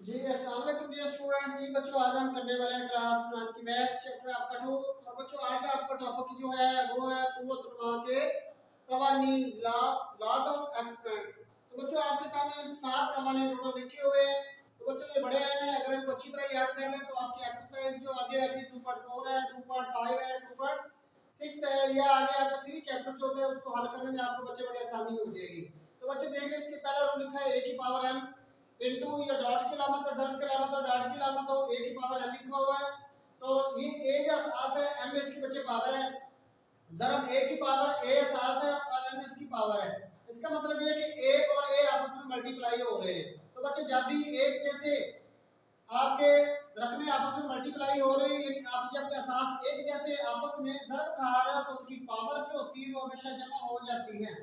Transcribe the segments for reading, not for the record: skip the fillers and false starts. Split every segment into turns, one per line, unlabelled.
जी अस्सलाम वालेकुम dear students. जी बच्चों, आज हम करने वाले हैं क्लास 9 की मैथ चैप्टर आपका 2। और बच्चों आज आपका टॉपिक जो है वो है कुव्वत के कवानीन, लॉज ऑफ एक्सपेंस। तो बच्चों आपके सामने 7 कवानीन टोटल लिखे हुए हैं। तो बच्चों ये बड़े हैं, अगर इनको अच्छी तरह याद कर लें तो आपकी एक्सरसाइज जो आगे अभी 2.4 है, 2.5 है, 2.6 है, या आगे आपका 3 चैप्टर जो होते हैं उसको हल करने में आपको बच्चे बड़ी आसानी हो जाएगी। तो बच्चे देख लें, इसके पहला रूल लिखा है a की पावर m इनटू, ये डॉट की अलामत है, ज़र्ब की अलामत है, डॉट की अलामत हो, a की पावर n लिखा हुआ है। तो ये a जो असास है, m इसकी बच्चे पावर है, ज़र्ब a की पावर a असास है और n इसकी पावर है। इसका मतलब ये है कि a और a आपस में मल्टीप्लाई हो रहे हैं। तो बच्चे जब भी एक जैसे आपके रकमें आपस में मल्टीप्लाई हो रही है, आप जब असास एक जैसे आपस में ज़र्ब खा रहे हो तो उनकी पावर जो होती है वो हमेशा जमा हो जाती है।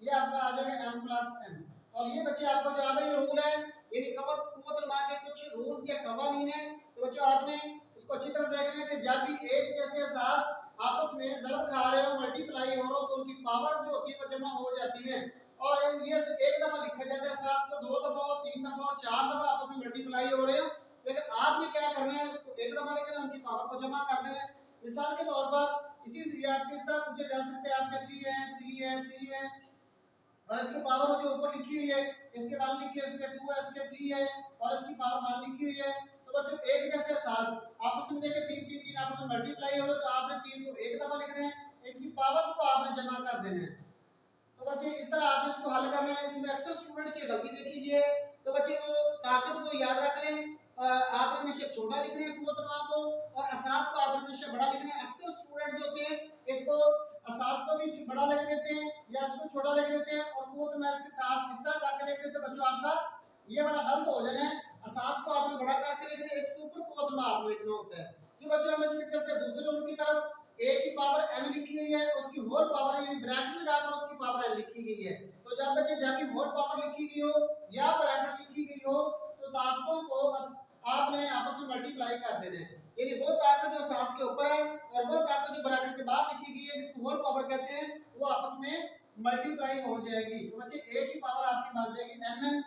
ये आपका आ जाएगा m प्लस n। और ये बच्चे आपको जो है ये रूल है, यानी कुव्वत के कुछ रूल्स या कवानीन है। तो बच्चों आपने इसको अच्छी तरह देख लिया कि जब भी एक जैसे असास आपस में ज़र्ब खा रहे हो, मल्टीप्लाई हो रहे हो, तो उनकी पावर जो होती है वो जमा हो जाती है। और ये एक दफा लिखा जाता है असास को, 2 दफा हो, 3 दफा हो, 4 दफा आपस में मल्टीप्लाई हो रहे हो, लेकिन आपने क्या करना है, उसको एक दफा लेकर उनकी पावर को जमा कर देना है। मिसाल के तौर पर इसी आपके इस तरह पूछे जा सकते हैं, आपके 3 है, 3 है, 3 है, और इसकी पावर जो ऊपर लिखी हुई है, इसके बाद लिखी है, इसके 2 है, इसके 3 है, और इसकी पावर 1 लिखी हुई है। तो बच्चों एक जैसे सास आपस में देखे 3 3 3 आपस में मल्टीप्लाई हो रहे, तो आपने 3 को एक दफा लिखना है, इनकी पावर्स को आपने जमा कर देना है। तो बच्चे इस तरह आपने इसको हल करना है। इसमें अक्सर स्टूडेंट की गलती देखिए, तो बच्चे वो ताकत को याद रख लें, आपने हमेशा छोटा लिखना है कुव्वत को, और असास को आपने हमेशा बड़ा लिखना है। अक्सर स्टूडेंट जो होते हैं इसको असास को भी बड़ा लिख देते हैं या इसको छोटा लिख देते हैं, और कुव्वत इसके साथ इस तरह करके लिख देते हैं। बच्चों आपका ये वाला गलत हो जाना है। असास को आपने बड़ा करके लिखना है, इसके ऊपर कुव्वत आपने लिखना होता है। जी बच्चों हम इसके चलते दूसरे रूल की तरफ, a की पावर m लिखी हुई है, उसकी होल पावर यानी ब्रैकेट लगाकर उसकी पावर n लिखी गई है। तो जब बच्चे जब भी होल पावर लिखी गई हो या ब्रैकेट लिखी गई हो, तो ताकतों को आपने आपस में मल्टीप्लाई कर देना है। यानी वो ताकत जो असास के ऊपर है और वो ताकत जो ब्रैकेट के बाद लिखी गई है, जिसको होल पावर कहते हैं, वो आपस में मल्टीप्लाई हो जाएगी। तो बच्चे a की पावर आपकी बन जाएगी mn,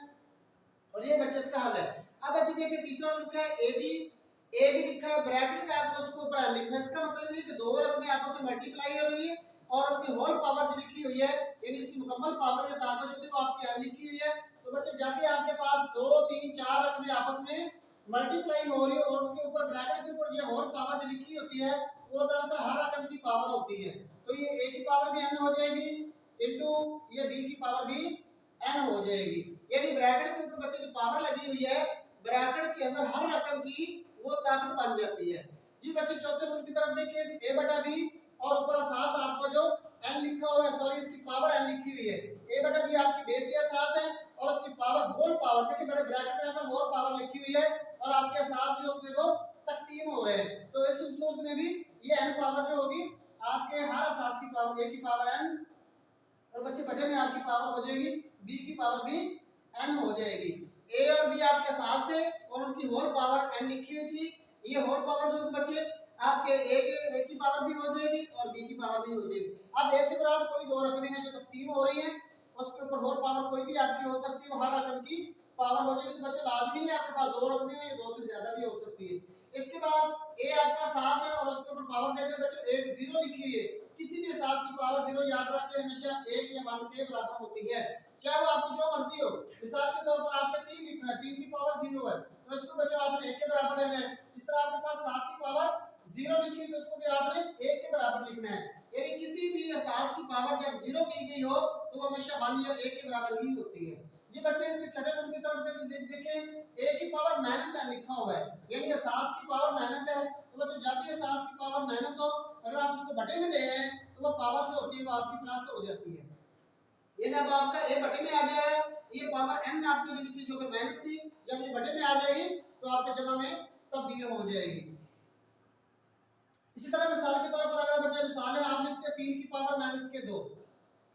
और ये बच्चे इसका हल है। अब बच्चे देखिए तीसरा लिखा है ए भी लिखा है, ब्रैकेट का आपको उसके ऊपर लिखा है। इसका मतलब ये कि दो रकमें आपस में मल्टीप्लाई हो रही है और उनकी होल पावर जो लिखी हुई है, यानी इसकी मुकम्मल पावर या ताकत जो थी वो आपकी यहाँ लिखी हुई है। तो बच्चे जब भी आपके पास 2 3 4 रकमें आपस में मल्टीप्लाई हो रही है और उनके ऊपर ब्रैकेट के ऊपर ये होल पावर जो लिखी होती है, वो दरअसल हर रकम की पावर होती है। तो ये a की पावर भी n हो जाएगी इनटू ये b की पावर भी n हो जाएगी। यानी ब्रैकेट के ऊपर बच्चे जो पावर लगी हुई है, ब्रैकेट के अंदर हर रकम की वो ताकत बन जाती है। जी बच्चे चौथे रूल की तरफ देखिए, a बटा b, और ऊपर असास आपको जो n लिखा हुआ है, सॉरी इसकी पावर n लिखी हुई है। a बटा b आपकी बेस या असास है, और उसकी पावर होल पावर, देखिए मेरे ब्रैकेट के अंदर होल पावर लिखी हुई है, और आपके असास जो होंगे वो तकसीम हो रहे हैं। तो इस सूरत में भी ये n पावर जो होगी आपके हर असास की पावर a की पावर n, और बच्चे बटे में आपकी पावर हो जाएगी b की पावर भी n हो जाएगी। a और b आपके साथ थे और उनकी होल पावर n लिखी हुई थी। ये होल पावर जो बच्चे आपके a की पावर भी हो जाएगी और b की पावर भी हो जाएगी। अब a से मुराद कोई दो रकमें हैं जो तकसीम हो रही हैं, उसके ऊपर होल पावर कोई भी आपकी हो सकती है, वो हर रकम की पावर हो जाएगी। तो बच्चे लाजमी है आपके पास दो रकमें हैं, दो से ज्यादा भी हो सकती है। इसके बाद a आपका सास है और उसके ऊपर पावर देकर बच्चों एक जीरो लिखी हुई है। किसी भी सास की पावर जीरो याद रखिए हमेशा एक या 1 के बराबर होती है, चाहे वो आपकी जो मर्जी हो। मिसाल के तौर पर आपने 3 लिखा है, 3 की पावर 0 है, तो इसको बच्चों आपने 1 के बराबर लेना है। इस तरह आपके पास 7 की पावर 0 लिखी है, तो उसको भी आपने 1 के बराबर लिखना है। यानी किसी भी असास की पावर जब 0 की गई हो तो वो हमेशा 1 या 1 के बराबर ही होती है। जी बच्चे इसके छठे रूल की तरफ देखें, a की पावर माइनस n लिखा हुआ है, यानी असास की पावर माइनस है। तो बच्चों जब भी असास की पावर माइनस हो, अगर आप उसको बटे में ले आए तो वो पावर जो होती है वो आपकी प्लस हो जाती है। ये अब आपका a बटे में आ जाएगा, ये पावर n आपकी लिखी जो कि माइनस थी, जब ये बटे में आ जाएगी तो आपके जमा में तब्दील हो जाएगी। इसी तरह मिसाल के तौर पर अगर बच्चे मिसाल है, आप लिखते हैं 3 की पावर माइनस के 2,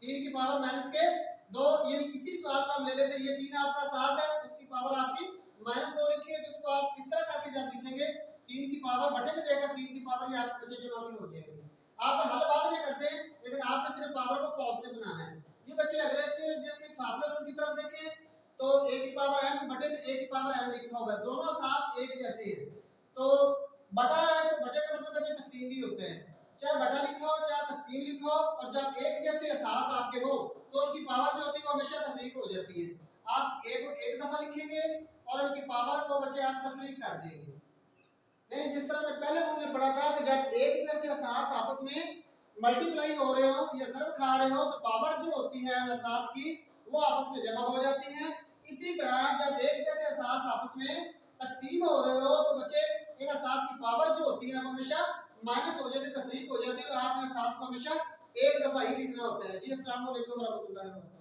3 की पावर माइनस के 2, यानी इसी सवाल को हम ले लेते हैं, ये 3 आपका सास है, उसकी पावर आपकी -2 लिखी है। तो इसको आप किस तरह करके जब लिखेंगे, 3 की पावर बटे में देकर 3 की पावर ये आपके बच्चे जमा हो जाएगी। आप हल बाद में करते हैं, लेकिन आपने सिर्फ पावर को पॉजिटिव बनाना है। ये बच्चे अगले इसके जो कि सातवें रूल की तरफ देखें, तो a की पावर m बटे a की पावर n लिखा हुआ है, दोनों सास एक जैसे हैं। तो बटा है तो बटे का मतलब बच्चे तकसीम भी होते हैं, चाहे बटा लिखा हो चाहे तकसीम लिखा हो, और जब एक जैसे सास आपके हो तो उनकी पावर जो होती है वो हमेशा तफरीक हो जाती है। आप एक दफा लिखेंगे और उनकी पावर को बच्चे आप तफरीक कर देंगे। नहीं, जिस तरह मैं पहले रूल में पढ़ा था कि जब एक जैसे असास आपस में मल्टीप्लाई हो रहे हो या ज़रब खा रहे हो तो पावर जो होती है असास की वो आपस में जमा हो जाती है। इसी तरह जब एक जैसे असास आपस में तकसीम हो रहे हो तो बच्चे इन असास की पावर जो होती है वो हमेशा माइनस हो जाती है, तफरीक हो जाती है, और आपने असास को हमेशा एक दफा ही लिखना होता है। जी अस्सलाम वालेकुम व रहमतुल्लाहि व बरकातहू।